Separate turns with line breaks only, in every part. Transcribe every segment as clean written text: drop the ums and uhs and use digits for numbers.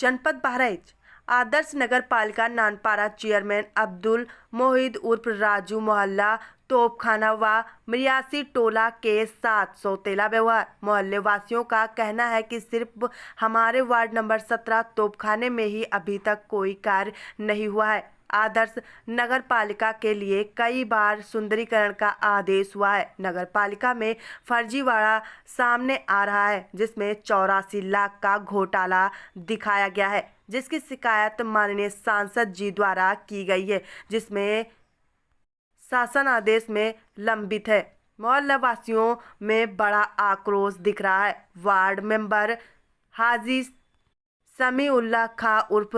जनपद बहराइच आदर्श नगर पालिका नानपारा चेयरमैन अब्दुल मोहिद उर्फ राजू मोहल्ला तोपखाना व मियासी टोला के साथ सौतेला व्यवहार। मोहल्ले वासियों का कहना है कि सिर्फ हमारे वार्ड नंबर 17 तोपखाने में ही अभी तक कोई कार्य नहीं हुआ है। आदर्श नगर पालिका के लिए कई बार सुंदरीकरण का आदेश हुआ है। नगर पालिका में फर्जीवाड़ा सामने आ रहा है, जिसमें 84 लाख का घोटाला दिखाया गया है, जिसकी शिकायत माननीय सांसद जी द्वारा की गई है, जिसमें शासन आदेश में लंबित है। मोहल्ला वासियों में बड़ा आक्रोश दिख रहा है। वार्ड मेंबर हाजी समीउल्लाह खां उर्फ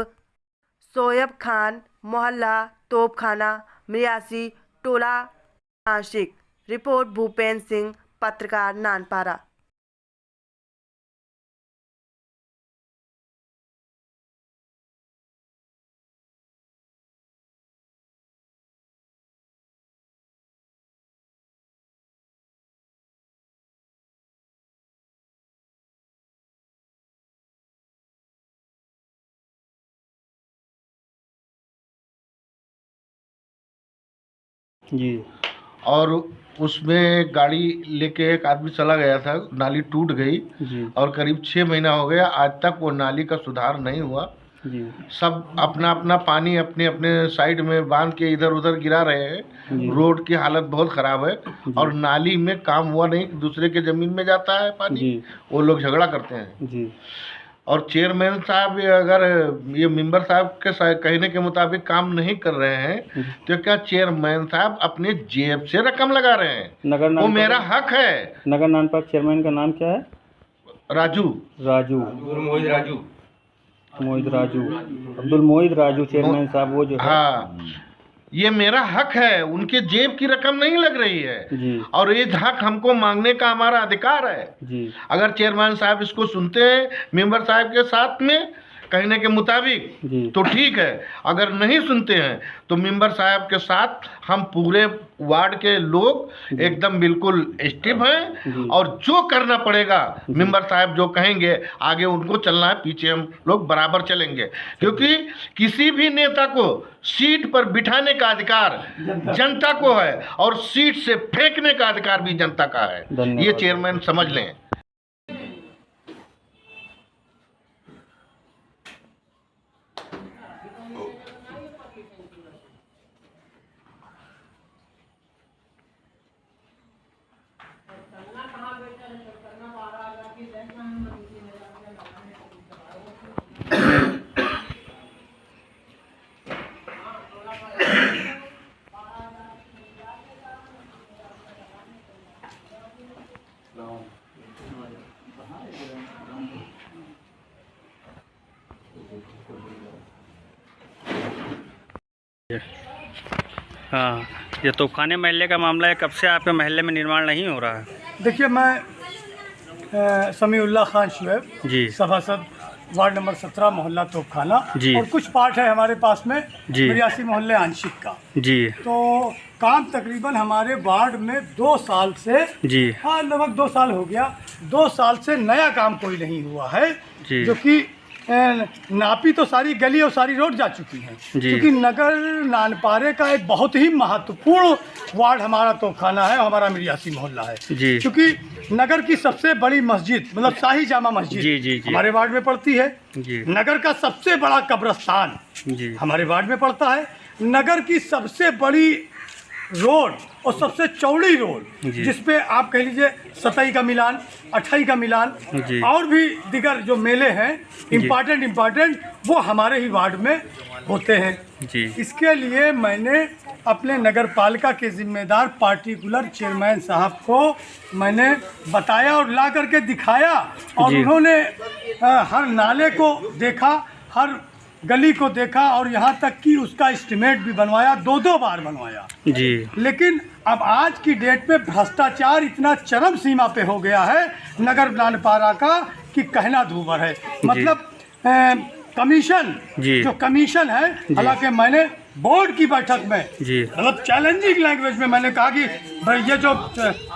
शोएब खान, मोहल्ला तोपखाना, मियासी टोला, आशिक। रिपोर्ट भूपेंद्र सिंह, पत्रकार, नानपारा।
जी।
और उसमें गाड़ी लेके एक आदमी चला गया था, नाली टूट गई
जी।
और करीब 6 महीना हो गया, आज तक वो नाली का सुधार नहीं हुआ।
जी।
सब अपना अपना पानी अपने अपने साइड में बांध के इधर उधर गिरा रहे हैं। रोड की हालत बहुत ख़राब है और नाली में काम हुआ नहीं, दूसरे के ज़मीन में जाता है पानी। वो लोग झगड़ा करते हैं।
जी।
और चेयरमैन साहब अगर ये मेंबर साहब के कहने के मुताबिक काम नहीं कर रहे हैं तो क्या चेयरमैन साहब अपने जेब से रकम लगा रहे हैं?
नगर
वो मेरा हक है।
नगर नानपारा चेयरमैन का नाम क्या है?
राजू
अब्दुल मोहिद राजू चेयरमैन साहब वो जो है।
हाँ, ये मेरा हक है, उनके जेब की रकम नहीं लग रही है।
जी।
और ये हक हमको मांगने का हमारा अधिकार है।
जी।
अगर चेयरमैन साहब इसको सुनते हैं मेंबर साहब के साथ में कहने के मुताबिक तो ठीक है, अगर नहीं सुनते हैं तो मेंबर साहब के साथ हम पूरे वार्ड के लोग एकदम बिल्कुल स्टिफ हैं और जो करना पड़ेगा मेंबर साहब जो कहेंगे आगे उनको चलना है, पीछे हम लोग बराबर चलेंगे। क्योंकि किसी भी नेता को सीट पर बिठाने का अधिकार जनता को है और सीट से फेंकने का अधिकार भी जनता का है। ये चेयरमैन समझ लें।
हाँ, ये तोपखाने महल्ले का मामला है। कब से आपके महल्ले में निर्माण नहीं हो रहा है?
देखिए, मैं समीउल्लाह खान शोएब
जी,
सभासद वार्ड नंबर 17 मोहल्ला तोपखाना
जी।
और कुछ पार्ट है हमारे पास में
जी।
मियासी मोहल्ले आंशिक का।
जी।
तो काम तकरीबन हमारे वार्ड में 2 साल से,
जी।
हाँ लगभग 2 साल हो गया, 2 साल से नया काम कोई नहीं हुआ है।
जी।
जो कि नापी तो सारी गली और सारी रोड जा चुकी हैं, क्योंकि नगर नानपारे का एक बहुत ही महत्वपूर्ण वार्ड हमारा तोपखाना है और हमारा मियासी मोहल्ला है। क्योंकि नगर की सबसे बड़ी मस्जिद मतलब शाही जामा मस्जिद
जी।
हमारे वार्ड में पड़ती है।
जी।
नगर का सबसे बड़ा कब्रिस्तान हमारे वार्ड में पड़ता है। नगर की सबसे बड़ी रोड और सबसे चौड़ी रोड जिसपे आप कह लीजिए 27 का मिलान, 28 का मिलान और भी दिगर जो मेले हैं इम्पॉर्टेंट वो हमारे ही वार्ड में होते हैं। इसके लिए मैंने अपने नगर पालिका के जिम्मेदार पार्टिकुलर चेयरमैन साहब को मैंने बताया और ला करके दिखाया और उन्होंने हर नाले को देखा, हर गली को देखा और यहाँ तक कि उसका एस्टीमेट भी बनवाया, 2 बार बनवाया। लेकिन अब आज की डेट पे भ्रष्टाचार इतना चरम सीमा पे हो गया है नगर नानपारा का कि कहना दूभर है। मतलब कमीशन जो कमीशन है, हालांकि मैंने बोर्ड की बैठक में
जी।
मतलब चैलेंजिंग लैंग्वेज में मैंने कहा कि भाई ये जो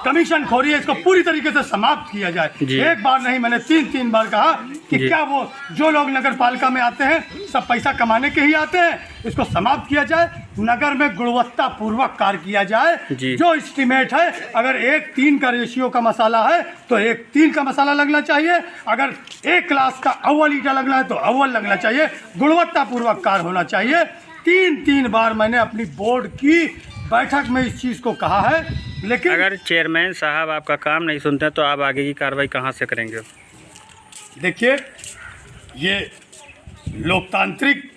कमीशन खोरी है इसको पूरी तरीके से समाप्त किया जाए।
जी।
एक बार नहीं, मैंने तीन बार कहा कि
जी।
क्या वो जो लोग नगर पालिका में आते हैं सब पैसा कमाने के ही आते हैं, इसको समाप्त किया जाए। नगर में गुणवत्ता पूर्वक कार्य किया जाए।
जी।
जो एस्टिमेट है, अगर 1:3 का रेशियो का मसाला है तो 1:3 का मसाला लगना चाहिए, अगर एक क्लास का अव्वल ईटा लगना है तो अव्वल लगना चाहिए, गुणवत्ता पूर्वक कार्य होना चाहिए। तीन बार मैंने अपनी बोर्ड की बैठक में इस चीज़ को कहा है, लेकिन
अगर चेयरमैन साहब आपका काम नहीं सुनते हैं तो आप आगे की कार्रवाई कहाँ से करेंगे?
देखिए, ये लोकतांत्रिक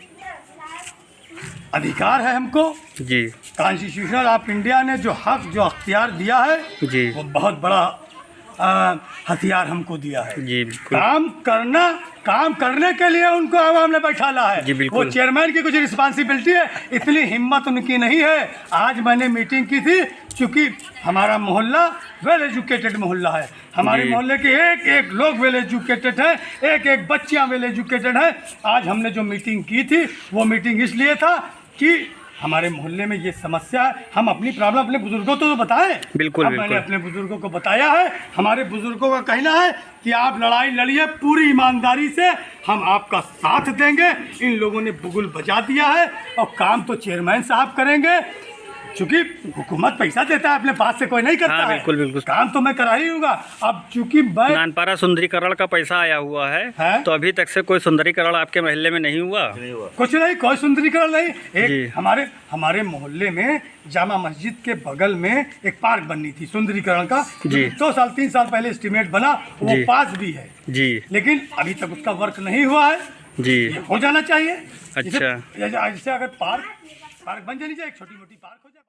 अधिकार है हमको।
जी
कॉन्स्टिट्यूशन ऑफ इंडिया ने जो हक जो अख्तियार दिया है
जी
वो बहुत बड़ा हथियार हमको दिया है।
जी बिल्कुल।
काम करने के लिए उनको आवाम ने बैठाला है।
जी, बिल्कुल।
वो चेयरमैन की कुछ रिस्पांसिबिलिटी है, इतनी हिम्मत उनकी नहीं है। आज मैंने मीटिंग की थी, चूँकि हमारा मोहल्ला वेल एजुकेटेड मोहल्ला है, हमारे
जी।
मोहल्ले के एक लोग वेल एजुकेटेड हैं, एक बच्चियाँ वेल एजुकेटेड हैं। आज हमने जो मीटिंग की थी वो मीटिंग इसलिए था कि हमारे मोहल्ले में ये समस्या है, हम अपनी प्रॉब्लम अपने बुजुर्गों को तो बताएं।
बिल्कुल,
अब मैंने
बिल्कुल।
अपने बुजुर्गों को बताया है। हमारे बुजुर्गों का कहना है कि आप लड़ाई लड़िए पूरी ईमानदारी से, हम आपका साथ देंगे। इन लोगों ने बुगुल बजा दिया है और काम तो चेयरमैन साहब करेंगे, चूँकि हुकूमत पैसा देता है, अपने पास से कोई नहीं करता
हाँ,
है।
बिल्कुल, बिल्कुल।
काम तो मैं करा ही हूँगा। अब चूँकि मैं
नानपारा सुंदरीकरण का पैसा आया हुआ है, तो अभी तक से कोई सुंदरीकरण आपके महल्ले में नहीं हुआ?
कुछ नहीं, कोई सुंदरीकरण नहीं।
जी।
एक हमारे मोहल्ले में जामा मस्जिद के बगल में एक पार्क बननी थी सुंदरीकरण का।
जी।
3 साल पहले एस्टिमेट बना, वो
जी।
पास भी है,
जी
लेकिन अभी तक उसका वर्क नहीं हुआ है।
जी
ये हो जाना चाहिए।
अच्छा।
जैसे अगर पार्क बन जानी चाहिए, एक छोटी मोटी पार्क हो जाए।